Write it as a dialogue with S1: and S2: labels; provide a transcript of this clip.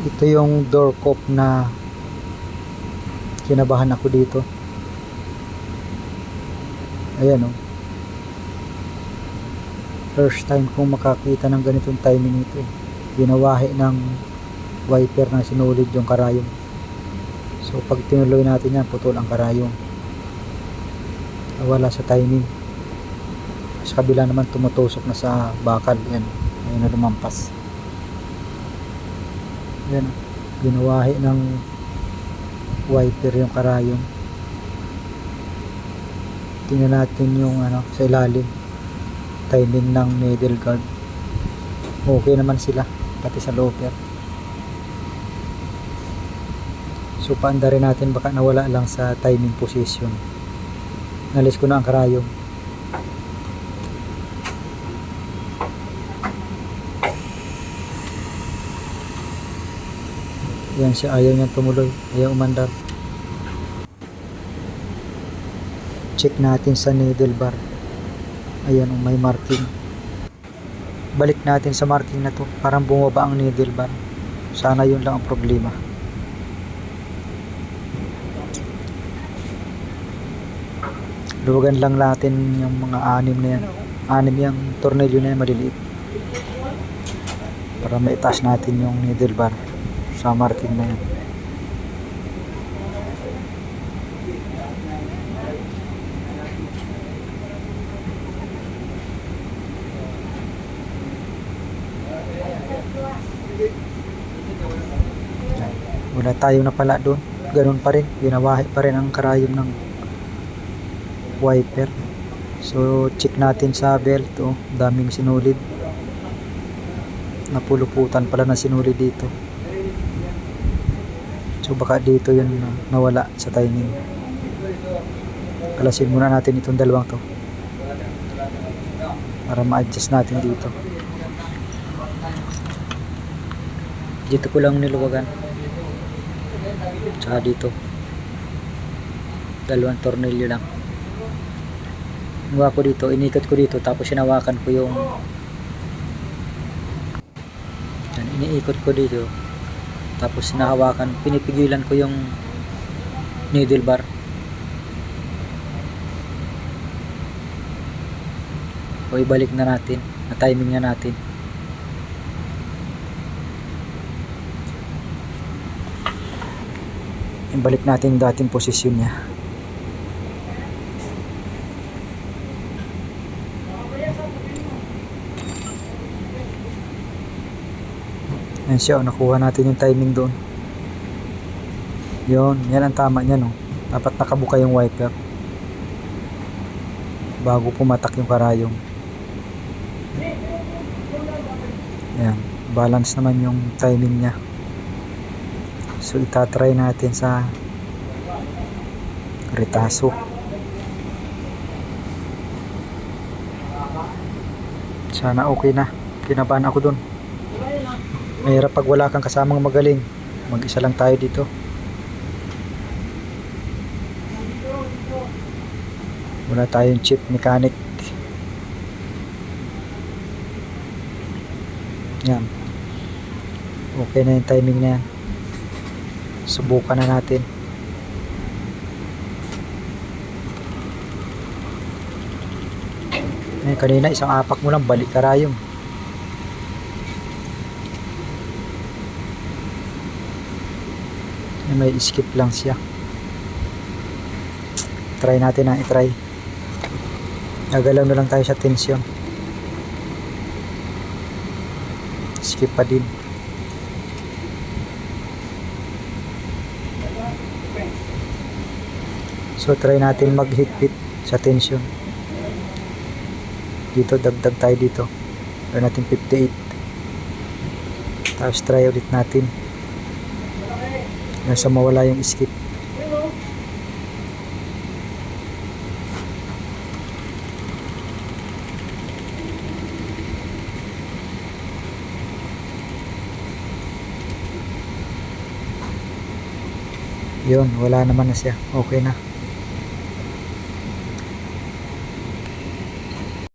S1: Ito yung door cope na kinabahan ako dito. Ayan o. First time kong makakita ng ganitong timing ito. Ginawahi ng wiper na sinulid yung karayom. So pag tinuloy natin yan, putol ang karayom. Wala sa timing. Sa kabila naman tumutusok na sa bakal. Yan. Ayun na lumampas. Yan. Ginawahi ng wiper yung karayom. Tingnan natin yung sa ilalim. Timing ng needle guard. Okay naman sila. Pati sa loper. So paanda rin natin, baka nawala lang sa timing position. Nalis ko na ang karayom. Yan siya, ayaw niyang tumuloy, ayaw umandar. Check natin sa needle bar. Ayan, may marking. Balik natin sa marking na to. Parang bumaba ang needle bar. Sana yun lang ang problema. Luwagan lang natin yung mga anim na yan. Anim yung tornilyo na yan, maliliit. Para maitaas natin yung needle bar sa marking na yan. Wala tayo na pala doon. Ganun pa rin. Ginawahi pa rin ang karayom ng wiper. So check natin sa belt. Daming sinulid. Napuluputan pala na sinulid dito. So baka dito yun nawala sa timing. Kalasin muna natin itong dalawang to para ma-adjust natin dito. Dito ko lang niluwagan. Tsaka dito. Dalawang tornilyo lang. Nawa ko dito, inikat ko dito, tapos hinawakan ko yung iniikot ko dito, tapos hinahawakan, pinipigilan ko yung needle bar. O ibalik na natin, na timing na natin. Ibalik natin yung dating posisyon niya. Ayan siya, nakuha natin yung timing doon. Yun, yan ang tama niya, no. Dapat nakabuka yung wiper bago pumatak yung karayom. Ayan, balance naman yung timing niya. So itatry natin sa retaso. Sana okay na. Kinabahan ako dun. Mahirap pag wala kang kasamang magaling. Mag-isa lang tayo dito. Wala tayong chief mechanic. Yan. Okay na yung timing na yan. Subukan na natin. Kanina isang apak mo lang, balik karayom. May skip lang siya. Try natin na i-try. Nagalaw na lang tayo sa tension. Skip pa din. So try natin mag-hit-hit sa tension. Dito dagdag tayo dito. Try natin 58. Tapos try ulit natin. Nasa mawala yung skip. Yun, wala naman na siya. Okay na.